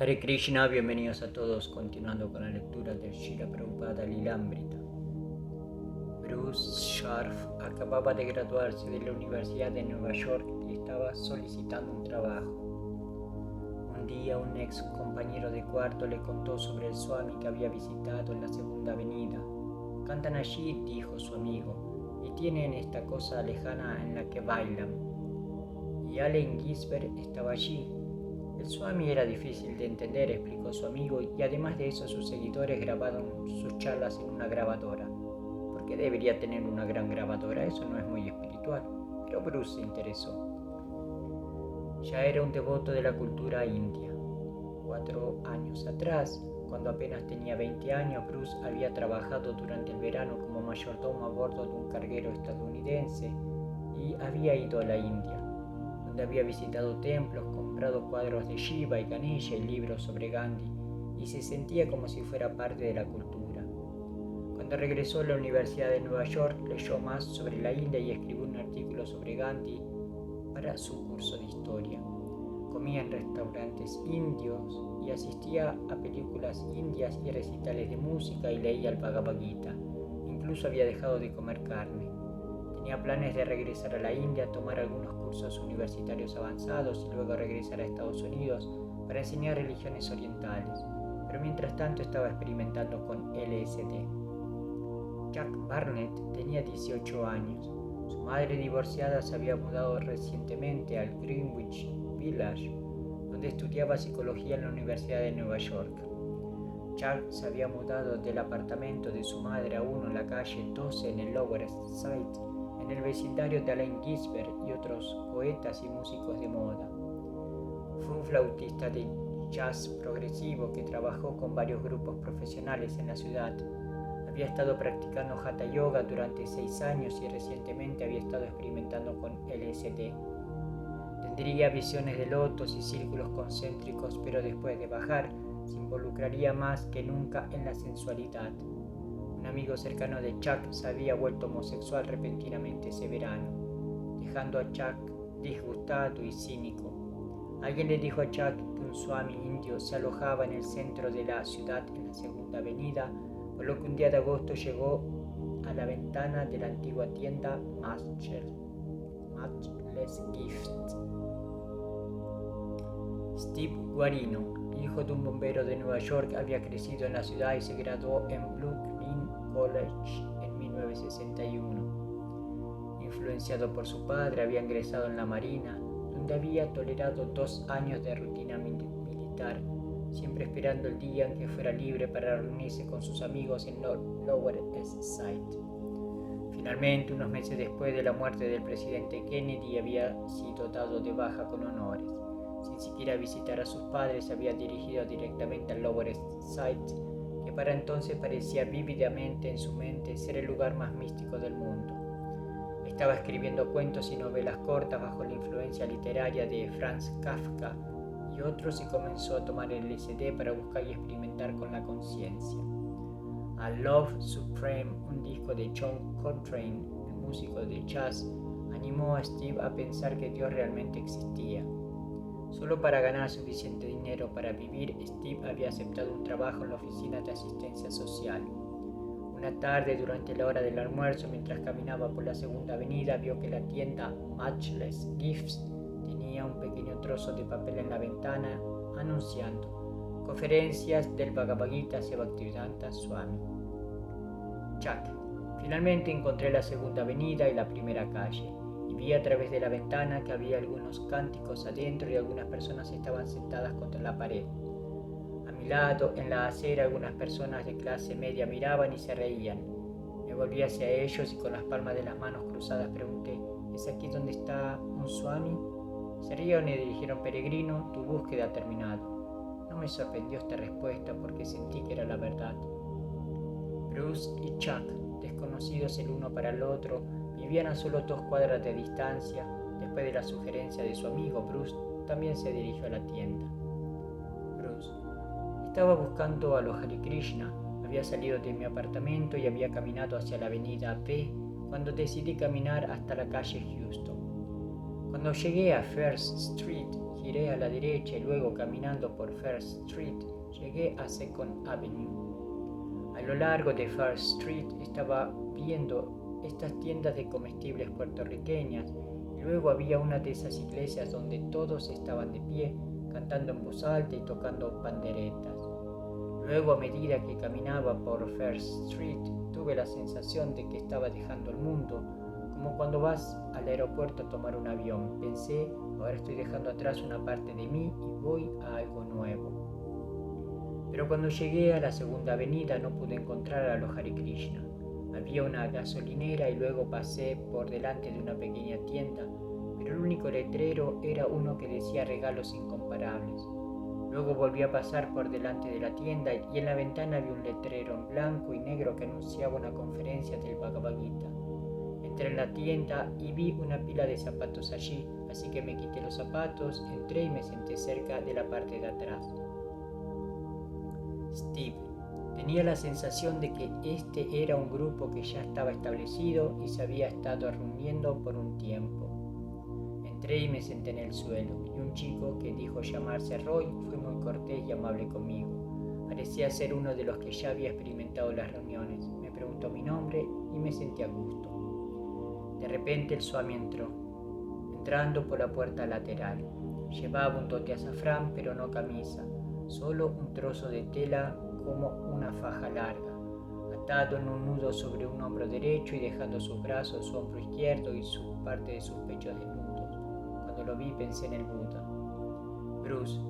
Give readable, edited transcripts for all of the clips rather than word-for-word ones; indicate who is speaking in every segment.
Speaker 1: Hare Krishna, bienvenidos a todos, continuando con la lectura del Srila Prabhupada Lilamrita. Bruce Scharf acababa de graduarse de la Universidad de Nueva York y estaba solicitando un trabajo. Un día un ex compañero de cuarto le contó sobre el Swami que había visitado en la Segunda Avenida. Cantan allí, dijo su amigo, y tienen esta cosa lejana en la que bailan. Y Allen Ginsberg estaba allí. El Swami era difícil de entender, explicó su amigo, y además de eso sus seguidores grabaron sus charlas en una grabadora. ¿Por qué debería tener una gran grabadora? Eso no es muy espiritual. Pero Bruce se interesó. Ya era un devoto de la cultura india. 4 años atrás, cuando apenas tenía 20 años, Bruce había trabajado durante el verano como mayordomo a bordo de un carguero estadounidense y había ido a la India, donde había visitado templos, comprado cuadros de Shiva y Ganesha y libros sobre Gandhi, y se sentía como si fuera parte de la cultura. Cuando regresó a la Universidad de Nueva York, leyó más sobre la India y escribió un artículo sobre Gandhi para su curso de historia. Comía en restaurantes indios y asistía a películas indias y recitales de música y leía el Bhagavad Gita. Incluso había dejado de comer carne. Tenía planes de regresar a la India, tomar algunos cursos universitarios avanzados y luego regresar a Estados Unidos para enseñar religiones orientales, pero mientras tanto estaba experimentando con LSD. Jack Barnett tenía 18 años. Su madre divorciada se había mudado recientemente al Greenwich Village, donde estudiaba psicología en la Universidad de Nueva York. Jack se había mudado del apartamento de su madre a uno en la calle 12 en el Lower East Side, en el vecindario de Allen Ginsberg y otros poetas y músicos de moda. Fue un flautista de jazz progresivo que trabajó con varios grupos profesionales en la ciudad. Había estado practicando Hatha Yoga durante 6 años y recientemente había estado experimentando con LSD. Tendría visiones de lotos y círculos concéntricos, pero después de bajar, se involucraría más que nunca en la sensualidad. Un amigo cercano de Chuck se había vuelto homosexual repentinamente ese verano, dejando a Chuck disgustado y cínico. Alguien le dijo a Chuck que un Swami indio se alojaba en el centro de la ciudad en la Segunda Avenida, por lo que un día de agosto llegó a la ventana de la antigua tienda Matchless Gift. Steve Guarino, hijo de un bombero de Nueva York, había crecido en la ciudad y se graduó en Brooklyn College en 1961. Influenciado por su padre, había ingresado en la Marina, donde había tolerado 2 años de rutina militar, siempre esperando el día en que fuera libre para reunirse con sus amigos en Lower East Side. Finalmente, unos meses después de la muerte del presidente Kennedy, había sido dado de baja con honores. Sin siquiera visitar a sus padres, se había dirigido directamente al Lower East Side, que para entonces parecía vívidamente en su mente ser el lugar más místico del mundo. Estaba escribiendo cuentos y novelas cortas bajo la influencia literaria de Franz Kafka y otros y comenzó a tomar el LSD para buscar y experimentar con la conciencia. A Love Supreme, un disco de John Coltrane, el músico de jazz, animó a Steve a pensar que Dios realmente existía. Solo para ganar suficiente dinero para vivir, Steve había aceptado un trabajo en la oficina de asistencia social. Una tarde, durante la hora del almuerzo, mientras caminaba por la Segunda Avenida, vio que la tienda Matchless Gifts tenía un pequeño trozo de papel en la ventana anunciando conferencias del Bhagavad Gita hacia Bhaktivedanta Swami. Chuck. Finalmente encontré la Segunda Avenida y la primera calle, y vi a través de la ventana que había algunos cánticos adentro y algunas personas estaban sentadas contra la pared. A mi lado, en la acera, algunas personas de clase media miraban y se reían. Me volví hacia ellos y con las palmas de las manos cruzadas pregunté: ¿es aquí donde está un Swami? Se rieron y dijeron: peregrino, tu búsqueda ha terminado. No me sorprendió esta respuesta porque sentí que era la verdad. Bruce y Chuck, desconocidos el uno para el otro, vivían a solo 2 cuadras de distancia. Después de la sugerencia de su amigo, Bruce también se dirigió a la tienda. Bruce: estaba buscando a los Hare Krishna. Había salido de mi apartamento y había caminado hacia la avenida P cuando decidí caminar hasta la calle Houston. Cuando llegué a First Street, giré a la derecha y luego caminando por First Street llegué a Second Avenue. A lo largo de First Street estaba viendo estas tiendas de comestibles puertorriqueñas y luego había una de esas iglesias donde todos estaban de pie, cantando en voz alta y tocando panderetas. Luego, a medida que caminaba por First Street, tuve la sensación de que estaba dejando el mundo, como cuando vas al aeropuerto a tomar un avión. Pensé, ahora estoy dejando atrás una parte de mí y voy a algo nuevo. Pero cuando llegué a la segunda avenida no pude encontrar a los Hare Krishna. Había una gasolinera y luego pasé por delante de una pequeña tienda, pero el único letrero era uno que decía regalos incomparables. Luego volví a pasar por delante de la tienda y en la ventana había un letrero en blanco y negro que anunciaba una conferencia del Bhagavad Gita. Entré en la tienda y vi una pila de zapatos allí, así que me quité los zapatos, entré y me senté cerca de la parte de atrás. Steve. Tenía la sensación de que este era un grupo que ya estaba establecido y se había estado reuniendo por un tiempo. Entré y me senté en el suelo, y un chico que dijo llamarse Roy fue muy cortés y amable conmigo. Parecía ser uno de los que ya había experimentado las reuniones. Me preguntó mi nombre y me sentí a gusto. De repente el Swami entró, entrando por la puerta lateral. Llevaba un dote azafrán, pero no camisa, solo un trozo de tela como una faja larga, atado en un nudo sobre un hombro derecho y dejando sus brazos, su hombro izquierdo y parte de sus pechos desnudos. Cuando lo vi pensé en el Buda. Bruce.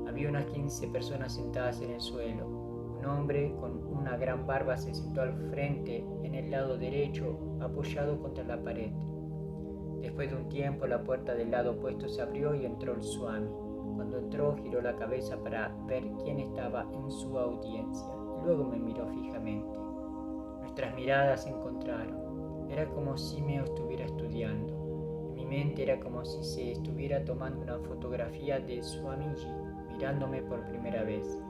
Speaker 1: Había unas 15 personas sentadas en el suelo. Un hombre con una gran barba se sentó al frente en el lado derecho, apoyado contra la pared. Después de un tiempo la puerta del lado opuesto se abrió y entró el Swami. Cuando entró giró la cabeza para ver quién estaba en su audiencia y luego me miró fijamente. Nuestras miradas se encontraron. Era como si me estuviera estudiando. En mi mente era como si se estuviera tomando una fotografía de Swamiji mirándome por primera vez.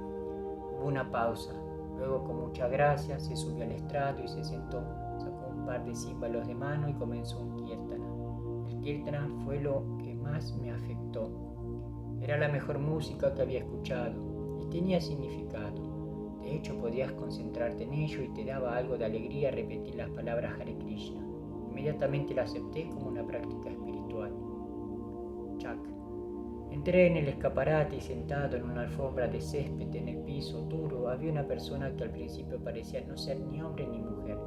Speaker 1: Hubo una pausa. Luego, con mucha gracia, se subió al estrado y se sentó. Sacó un par de címbalos de mano y comenzó un kirtana. El kirtana fue lo que más me afectó. Era la mejor música que había escuchado y tenía significado. De hecho, podías concentrarte en ello y te daba algo de alegría repetir las palabras Hare Krishna. Inmediatamente la acepté como una práctica espiritual. Chuck. Entré en el escaparate y sentado en una alfombra de césped en el piso duro había una persona que al principio parecía no ser ni hombre ni mujer.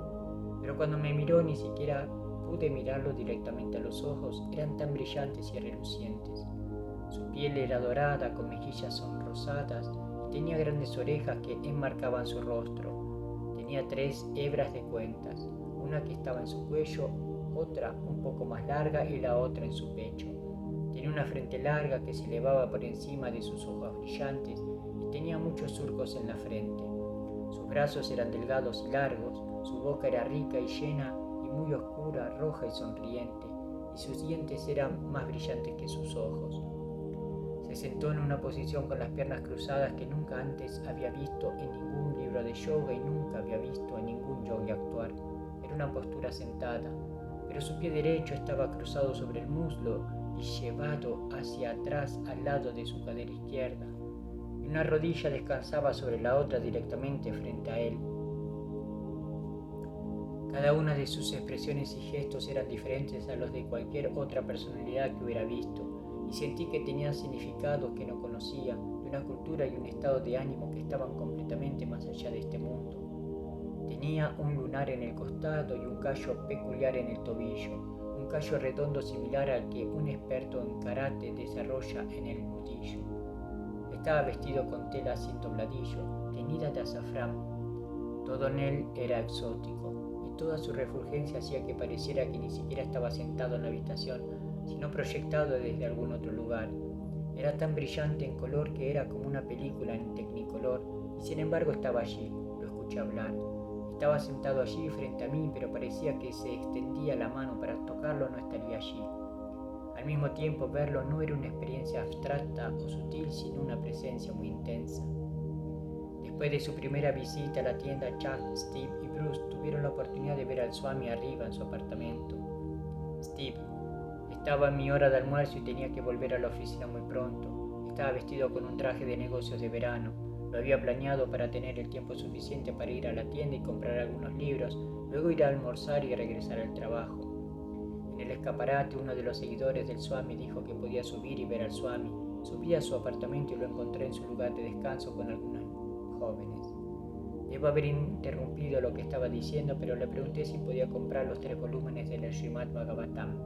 Speaker 1: Pero cuando me miró ni siquiera pude mirarlo directamente a los ojos, eran tan brillantes y relucientes. Su piel era dorada, con mejillas sonrosadas, y tenía grandes orejas que enmarcaban su rostro. Tenía 3 hebras de cuentas, una que estaba en su cuello, otra un poco más larga y la otra en su pecho. Tenía una frente larga que se elevaba por encima de sus ojos brillantes y tenía muchos surcos en la frente. Sus brazos eran delgados y largos, su boca era rica y llena y muy oscura, roja y sonriente, y sus dientes eran más brillantes que sus ojos. Se sentó en una posición con las piernas cruzadas que nunca antes había visto en ningún libro de yoga y nunca había visto en ningún yogi actuar. Era una postura sentada, pero su pie derecho estaba cruzado sobre el muslo y llevado hacia atrás al lado de su cadera izquierda, y una rodilla descansaba sobre la otra directamente frente a él. Cada una de sus expresiones y gestos eran diferentes a los de cualquier otra personalidad que hubiera visto, y sentí que tenían significados que no conocía, de una cultura y un estado de ánimo que estaban completamente más allá de este mundo. Tenía un lunar en el costado y un callo peculiar en el tobillo, un callo redondo similar al que un experto en karate desarrolla en el nudillo. Estaba vestido con tela sin dobladillo, teñida de azafrán. Todo en él era exótico, y toda su refulgencia hacía que pareciera que ni siquiera estaba sentado en la habitación, sino proyectado desde algún otro lugar. Era tan brillante en color que era como una película en Technicolor, y sin embargo estaba allí. Lo escuché hablar. Estaba sentado allí frente a mí, pero parecía que se extendía la mano para tocarlo, no estaría allí. Al mismo tiempo, verlo no era una experiencia abstracta o sutil, sino una presencia muy intensa. Después de su primera visita a la tienda, Chuck, Steve y Bruce tuvieron la oportunidad de ver al Swami arriba en su apartamento. Steve: estaba en mi hora de almuerzo y tenía que volver a la oficina muy pronto. Estaba vestido con un traje de negocios de verano. Lo había planeado para tener el tiempo suficiente para ir a la tienda y comprar algunos libros, luego ir a almorzar y regresar al trabajo. En el escaparate, uno de los seguidores del Swami dijo que podía subir y ver al Swami. Subí a su apartamento y lo encontré en su lugar de descanso con algunos jóvenes. Debo haber interrumpido lo que estaba diciendo, pero le pregunté si podía comprar los 3 volúmenes del Srimad Bhagavatam.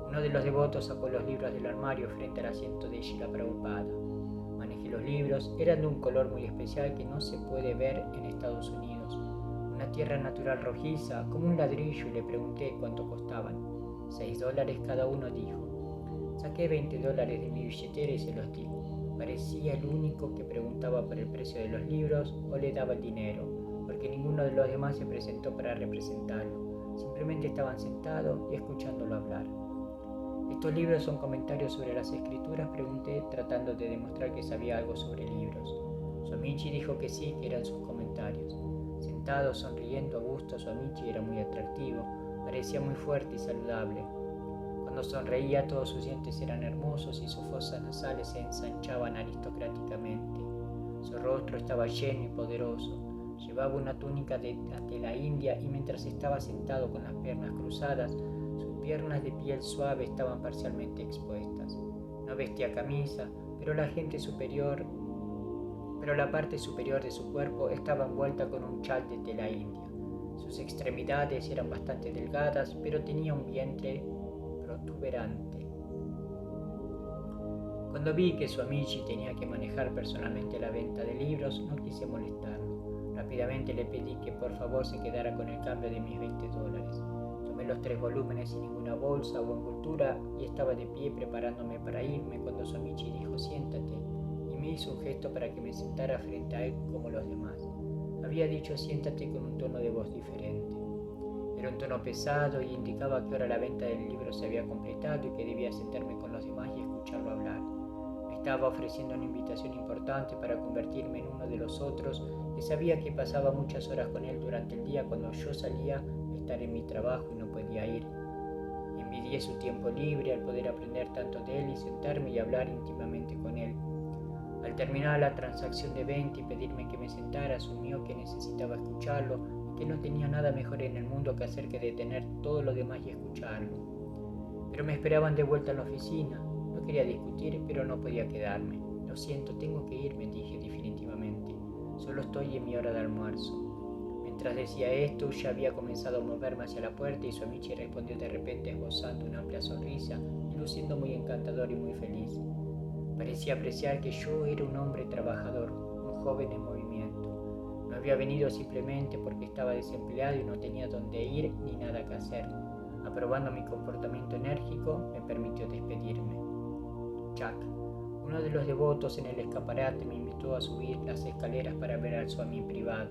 Speaker 1: Uno de los devotos sacó los libros del armario frente al asiento de Srila Prabhupada. Manejé los libros, eran de un color muy especial que no se puede ver en Estados Unidos. Una tierra natural rojiza, como un ladrillo, y le pregunté cuánto costaban. $6 cada uno, dijo. Saqué $20 de mi billetera y se los di. Parecía el único que preguntaba por el precio de los libros o le daba el dinero, porque ninguno de los demás se presentó para representarlo. Simplemente estaban sentados y escuchándolo hablar. ¿Estos libros son comentarios sobre las escrituras?, pregunté, tratando de demostrar que sabía algo sobre libros. Swamiji dijo que sí, que eran sus comentarios. Sentado, sonriendo a gusto, Swamiji era muy atractivo, parecía muy fuerte y saludable. Cuando sonreía, todos sus dientes eran hermosos y sus fosas nasales se ensanchaban aristocráticamente. Su rostro estaba lleno y poderoso. Llevaba una túnica de tela india y mientras estaba sentado con las piernas cruzadas, sus piernas de piel suave estaban parcialmente expuestas. No vestía camisa, pero la parte superior de su cuerpo estaba envuelta con un chal de tela india. Sus extremidades eran bastante delgadas, pero tenía un vientre protuberante. Cuando vi que Swamiji tenía que manejar personalmente la venta de libros, no quise molestarlo. Rápidamente le pedí que por favor se quedara con el cambio de mis $20. Tomé los 3 volúmenes sin ninguna bolsa o envoltura y estaba de pie preparándome para irme cuando Swamiji dijo siéntate y me hizo un gesto para que me sentara frente a él como los demás. Había dicho siéntate con un tono de voz diferente. Era un tono pesado y indicaba que ahora la venta del libro se había completado y que debía sentarme con los demás y escucharlo hablar. Me estaba ofreciendo una invitación importante para convertirme en uno de los otros que sabía que pasaba muchas horas con él durante el día cuando yo salía a estar en mi trabajo y no podía ir. Envidié su tiempo libre al poder aprender tanto de él y sentarme y hablar íntimamente con él. Al terminar la transacción de venta y pedirme que me sentara, asumió que necesitaba escucharlo y que no tenía nada mejor en el mundo que hacer que detener todo lo demás y escucharlo. Pero me esperaban de vuelta en la oficina. No quería discutir, pero no podía quedarme. Lo siento, tengo que irme, dije definitivamente. Solo estoy en mi hora de almuerzo. Mientras decía esto, ya había comenzado a moverme hacia la puerta y Swamiji respondió de repente esbozando una amplia sonrisa y luciendo muy encantador y muy feliz. Parecía apreciar que yo era un hombre trabajador, un joven en movimiento. No había venido simplemente porque estaba desempleado y no tenía dónde ir ni nada que hacer. Aprobando mi comportamiento enérgico, me permitió despedirme. Jack, uno de los devotos en el escaparate, me invitó a subir las escaleras para ver al Swami privado.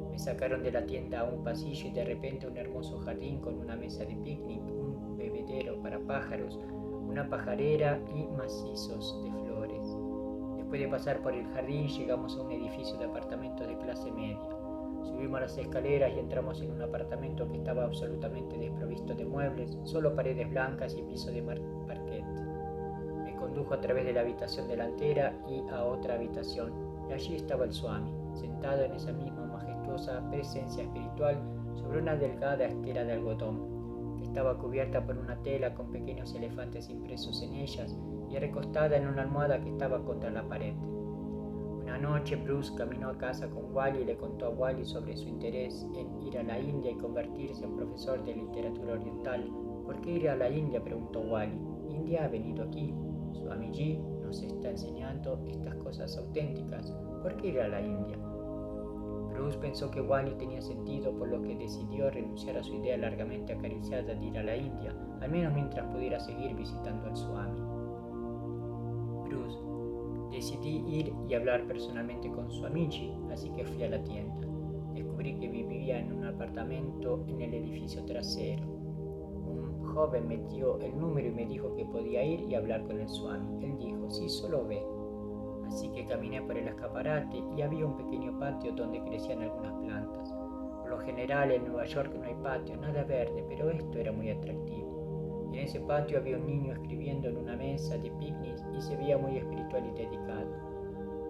Speaker 1: Me sacaron de la tienda a un pasillo y de repente un hermoso jardín con una mesa de picnic, un bebedero para pájaros, una pajarera y macizos de flores. Después de pasar por el jardín, llegamos a un edificio de apartamentos de clase media. Subimos las escaleras y entramos en un apartamento que estaba absolutamente desprovisto de muebles, solo paredes blancas y piso de parquet. Me condujo a través de la habitación delantera y a otra habitación, y allí estaba el Swami, sentado en esa misma majestuosa presencia espiritual sobre una delgada estera de algodón, que estaba cubierta por una tela con pequeños elefantes impresos en ellas y recostada en una almohada que estaba contra la pared. Una noche Bruce caminó a casa con Wally y le contó a Wally sobre su interés en ir a la India y convertirse en profesor de literatura oriental. ¿Por qué ir a la India?, preguntó Wally. India ha venido aquí. Swamiji nos está enseñando estas cosas auténticas. ¿Por qué ir a la India? Bruce pensó que Wally tenía sentido, por lo que decidió renunciar a su idea largamente acariciada de ir a la India, al menos mientras pudiera seguir visitando al Swami. Bruce, decidí ir y hablar personalmente con Swamiji, así que fui a la tienda. Descubrí que vivía en un apartamento en el edificio trasero. Un joven me dio el número y me dijo que podía ir y hablar con el Swami. Él dijo, sí, solo ve. Así que caminé por el escaparate y había un pequeño patio donde crecían algunas plantas. Por lo general en Nueva York no hay patio, nada verde, pero esto era muy atractivo. En ese patio había un niño escribiendo en una mesa de picnic y se veía muy espiritual y dedicado.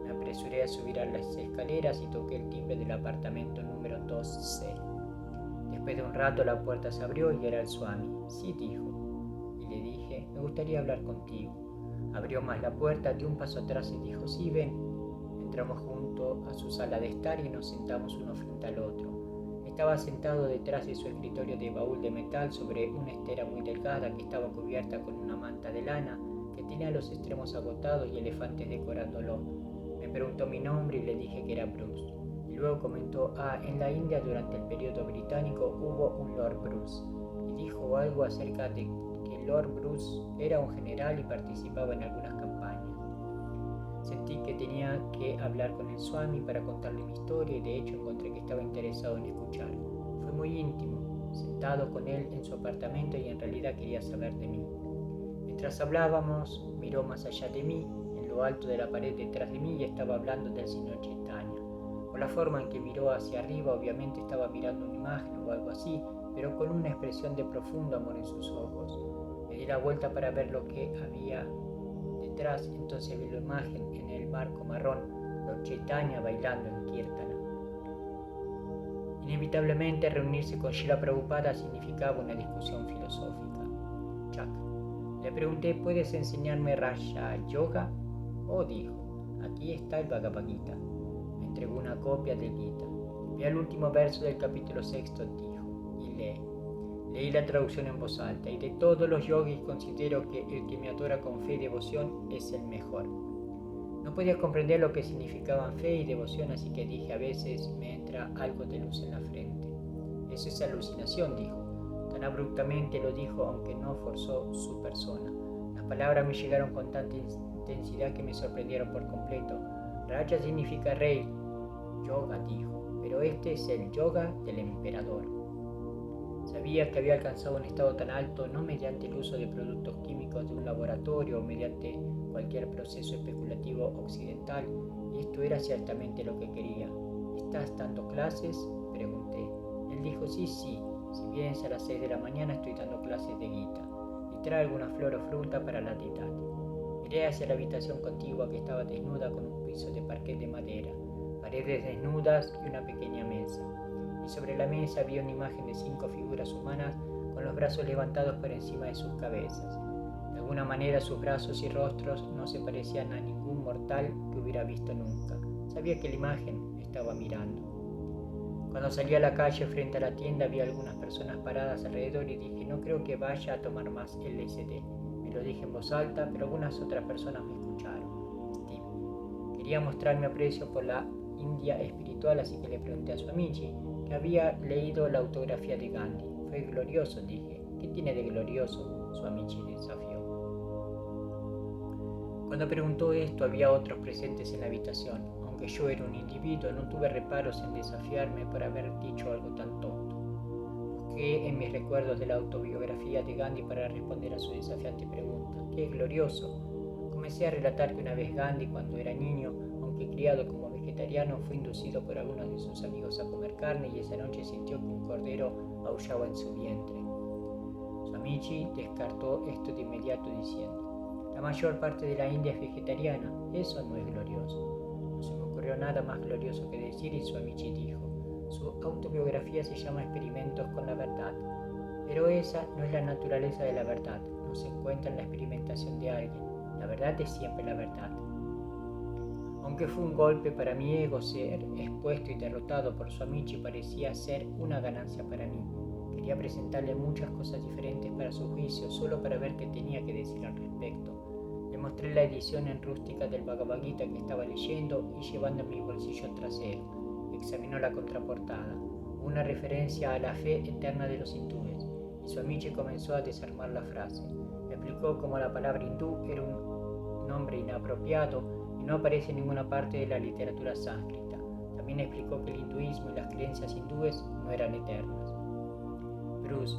Speaker 1: Me apresuré a subir a las escaleras y toqué el timbre del apartamento número 2C. Después de un rato la puerta se abrió y era el Swami. Sí, dijo. Y le dije, me gustaría hablar contigo. Abrió más la puerta, dio un paso atrás y dijo, sí, ven. Entramos junto a su sala de estar y nos sentamos uno frente al otro. Estaba sentado detrás de su escritorio de baúl de metal sobre una estera muy delgada que estaba cubierta con una manta de lana que tenía los extremos agotados y elefantes decorándolo. Me preguntó mi nombre y le dije que era Bruce. Y luego comentó, en la India durante el periodo británico hubo un Lord Bruce. Y dijo algo acerca de que Lord Bruce era un general y participaba en algunas campañas. Sentí que tenía que hablar con el Swami para contarle mi historia y de hecho encontré que estaba interesado en escuchar. Fue muy íntimo, sentado con él en su apartamento y en realidad quería saber de mí. Mientras hablábamos, miró más allá de mí, en lo alto de la pared detrás de mí y estaba hablando del señor Chaitanya. Por la forma en que miró hacia arriba, obviamente estaba mirando una imagen o algo así, pero con una expresión de profundo amor en sus ojos. Me di la vuelta para ver lo que había detrás, entonces vi la imagen en el marco marrón, Lord Chaitanya bailando en Kirtana. Inevitablemente reunirse con Srila Prabhupada significaba una discusión filosófica. Chuck. Le pregunté, ¿puedes enseñarme Raja Yoga? Oh, dijo, aquí está el Bhagavad Gita. Me entregó una copia del Gita. Ve al último verso del capítulo 6, dijo, y lee. Leí la traducción en voz alta, y de todos los yogis considero que el que me adora con fe y devoción es el mejor. No podía comprender lo que significaban fe y devoción, así que dije, a veces me entra algo de luz en la frente. Eso es alucinación, dijo. Tan abruptamente lo dijo, aunque no forzó su persona. Las palabras me llegaron con tanta intensidad que me sorprendieron por completo. Raja significa rey. Yoga, dijo, pero este es el yoga del emperador. Sabía que había alcanzado un estado tan alto no mediante el uso de productos químicos de un laboratorio o mediante cualquier proceso especulativo occidental, y esto era ciertamente lo que quería. ¿Estás dando clases?, pregunté. Él dijo, sí, si vienes a las 6 de la mañana estoy dando clases de Gita, y trae alguna flor o fruta para la deidad. Miré hacia la habitación contigua que estaba desnuda con un piso de parquet de madera, paredes desnudas y una pequeña mesa. Y sobre la mesa había una imagen de 5 figuras humanas con los brazos levantados por encima de sus cabezas. De alguna manera sus brazos y rostros no se parecían a ningún mortal que hubiera visto nunca. Sabía que la imagen me estaba mirando. Cuando salí a la calle frente a la tienda vi algunas personas paradas alrededor y dije, no creo que vaya a tomar más LSD. Me lo dije en voz alta, pero algunas otras personas me escucharon. Steve. Quería mostrar mi aprecio por la India espiritual, así que le pregunté a su amici que había leído la autografía de Gandhi. Fue glorioso, dije. ¿Qué tiene de glorioso? Su amici desafió. Cuando preguntó esto había otros presentes en la habitación. Aunque yo era un individuo, no tuve reparos en desafiarme por haber dicho algo tan tonto. Busqué en mis recuerdos de la autobiografía de Gandhi para responder a su desafiante pregunta. ¡Qué glorioso! Comencé a relatar que una vez Gandhi, cuando era niño, aunque criado como vegetariano, fue inducido por algunos de sus amigos a comer carne y esa noche sintió que un cordero aullaba en su vientre. Su amici descartó esto de inmediato diciendo, la mayor parte de la India es vegetariana, eso no es glorioso. No se me ocurrió nada más glorioso que decir y su amici dijo, su autobiografía se llama Experimentos con la verdad, pero esa no es la naturaleza de la verdad, no se encuentra en la experimentación de alguien, la verdad es siempre la verdad. Aunque fue un golpe para mi ego, ser expuesto y derrotado por su amici parecía ser una ganancia para mí. Quería presentarle muchas cosas diferentes para su juicio, solo para ver qué tenía que decir al respecto. Le mostré la edición en rústica del Bhagavad Gita que estaba leyendo y llevando en mi bolsillo trasero. Examinó la contraportada, una referencia a la fe eterna de los hindúes, y su amici comenzó a desarmar la frase. Me explicó cómo la palabra hindú era un nombre inapropiado y no aparece en ninguna parte de la literatura sánscrita. También explicó que el hinduismo y las creencias hindúes no eran eternas. Bruce,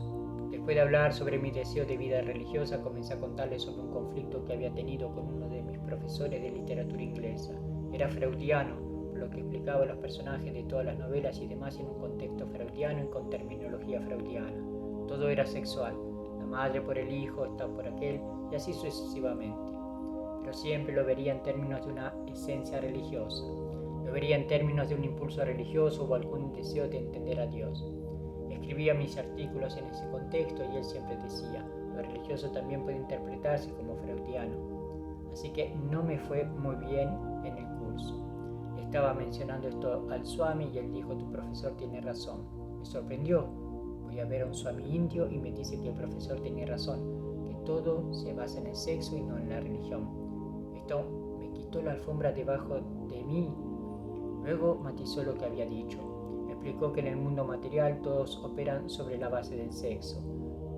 Speaker 1: después de hablar sobre mi deseo de vida religiosa, comencé a contarle sobre un conflicto que había tenido con uno de mis profesores de literatura inglesa. Era freudiano, por lo que explicaba los personajes de todas las novelas y demás en un contexto freudiano y con terminología freudiana. Todo era sexual. La madre por el hijo, esta por aquel, y así sucesivamente. Pero siempre lo vería en términos de una esencia religiosa. Lo vería en términos de un impulso religioso o algún deseo de entender a Dios. Escribía mis artículos en ese contexto y él siempre decía, lo religioso también puede interpretarse como freudiano. Así que no me fue muy bien en el curso. Le estaba mencionando esto al Swami y él dijo, tu profesor tiene razón. Me sorprendió. Voy a ver a un Swami indio y me dice que el profesor tenía razón, que todo se basa en el sexo y no en la religión. Esto me quitó la alfombra debajo de mí. Luego matizó lo que había dicho. Me explicó que en el mundo material todos operan sobre la base del sexo.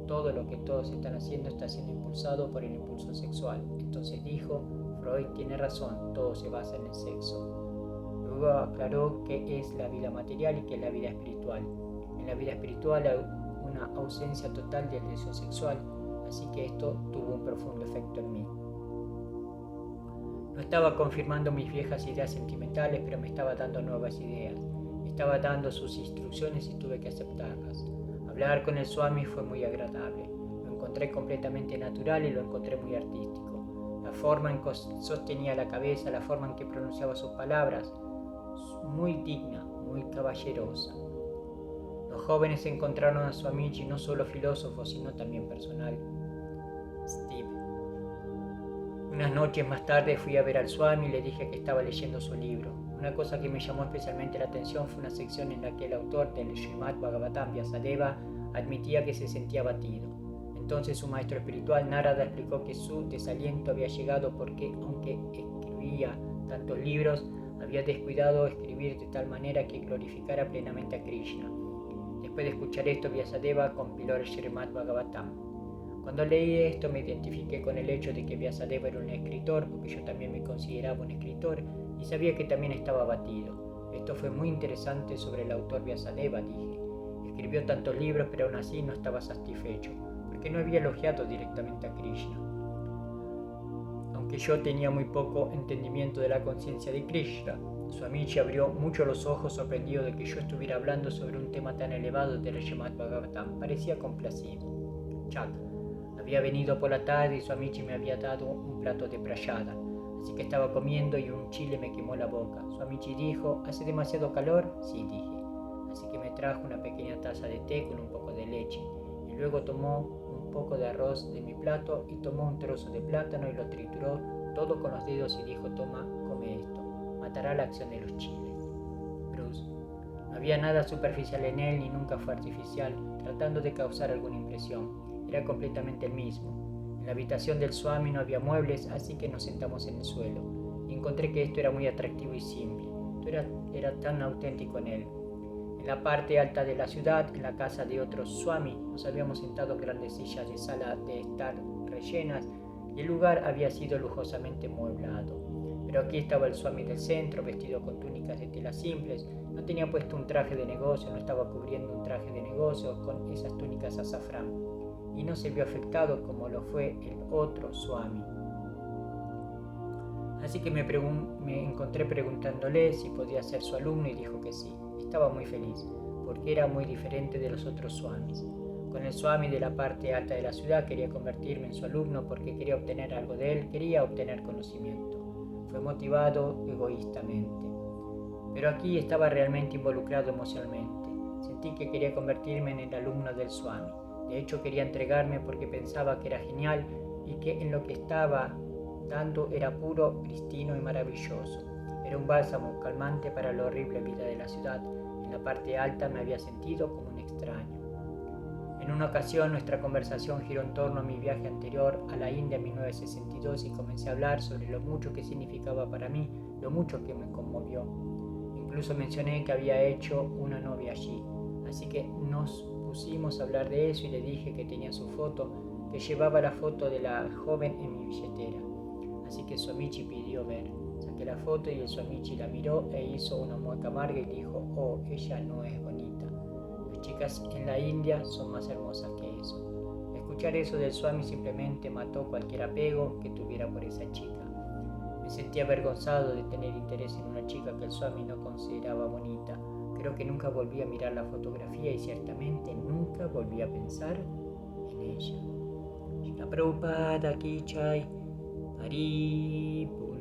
Speaker 1: Todo lo que todos están haciendo está siendo impulsado por el impulso sexual. Entonces dijo, Freud tiene razón, todo se basa en el sexo. Luego aclaró qué es la vida material y qué es la vida espiritual. En la vida espiritual hay una ausencia total del deseo sexual, así que esto tuvo un profundo efecto en mí. No estaba confirmando mis viejas ideas sentimentales, pero me estaba dando nuevas ideas. Me estaba dando sus instrucciones y tuve que aceptarlas. Hablar con el Swami fue muy agradable. Lo encontré completamente natural y lo encontré muy artístico. La forma en que sostenía la cabeza, la forma en que pronunciaba sus palabras, muy digna, muy caballerosa. Los jóvenes encontraron a Swamiji no solo filósofo, sino también personal. Steve. Unas noches más tarde fui a ver al Swami y le dije que estaba leyendo su libro. Una cosa que me llamó especialmente la atención fue una sección en la que el autor del Srimad Bhagavatam, Vyasadeva, admitía que se sentía abatido. Entonces su maestro espiritual, Narada, explicó que su desaliento había llegado porque, aunque escribía tantos libros, había descuidado escribir de tal manera que glorificara plenamente a Krishna. Después de escuchar esto, Vyasadeva compiló el Srimad Bhagavatam. Cuando leí esto me identifiqué con el hecho de que Vyasadeva era un escritor, porque yo también me consideraba un escritor y sabía que también estaba abatido. Esto fue muy interesante sobre el autor Vyasadeva, dije. Escribió tantos libros, pero aún así no estaba satisfecho, porque no había elogiado directamente a Krishna. Aunque yo tenía muy poco entendimiento de la conciencia de Krishna, Swamiji abrió mucho los ojos sorprendido de que yo estuviera hablando sobre un tema tan elevado del Srimad Bhagavatam. Parecía complacido. Chuck. Había venido por la tarde y Swamiji me había dado un plato de prayada, así que estaba comiendo y un chile me quemó la boca. Swamiji dijo, ¿hace demasiado calor? Sí, dije. Así que me trajo una pequeña taza de té con un poco de leche, y luego tomó un poco de arroz de mi plato y tomó un trozo de plátano y lo trituró todo con los dedos y dijo, toma, come esto, matará la acción de los chiles. Bruce. No había nada superficial en él ni nunca fue artificial, tratando de causar alguna impresión. Era completamente el mismo. En la habitación del Swami no había muebles, así que nos sentamos en el suelo. Y encontré que esto era muy atractivo y simple. Era tan auténtico en él. En la parte alta de la ciudad, en la casa de otro Swami, nos habíamos sentado en grandes sillas de sala de estar rellenas y el lugar había sido lujosamente mueblado. Pero aquí estaba el Swami del centro, vestido con túnicas de tela simples. No tenía puesto un traje de negocio, no estaba cubriendo un traje de negocio con esas túnicas azafrán. Y no se vio afectado como lo fue el otro Swami. Así que me encontré preguntándole si podía ser su alumno y dijo que sí. Estaba muy feliz, porque era muy diferente de los otros Swamis. Con el Swami de la parte alta de la ciudad quería convertirme en su alumno porque quería obtener algo de él, quería obtener conocimiento. Fue motivado egoístamente. Pero aquí estaba realmente involucrado emocionalmente. Sentí que quería convertirme en el alumno del Swami. De hecho, quería entregarme porque pensaba que era genial y que en lo que estaba dando era puro, pristino y maravilloso. Era un bálsamo calmante para la horrible vida de la ciudad. En la parte alta me había sentido como un extraño. En una ocasión nuestra conversación giró en torno a mi viaje anterior a la India en 1962 y comencé a hablar sobre lo mucho que significaba para mí, lo mucho que me conmovió. Incluso mencioné que había hecho una novia allí, así que nos pusimos a hablar de eso y le dije que tenía su foto, que llevaba la foto de la joven en mi billetera. Así que Swamiji pidió ver. Saqué la foto y el Swamiji la miró e hizo una mueca amarga y dijo, oh, ella no es bonita. Las chicas en la India son más hermosas que eso. Escuchar eso del Swami simplemente mató cualquier apego que tuviera por esa chica. Me sentí avergonzado de tener interés en una chica que el Swami no consideraba bonita. Creo que nunca volví a mirar la fotografía y ciertamente nunca volví a pensar en ella. Prabhupada Ki Jai, Haribol.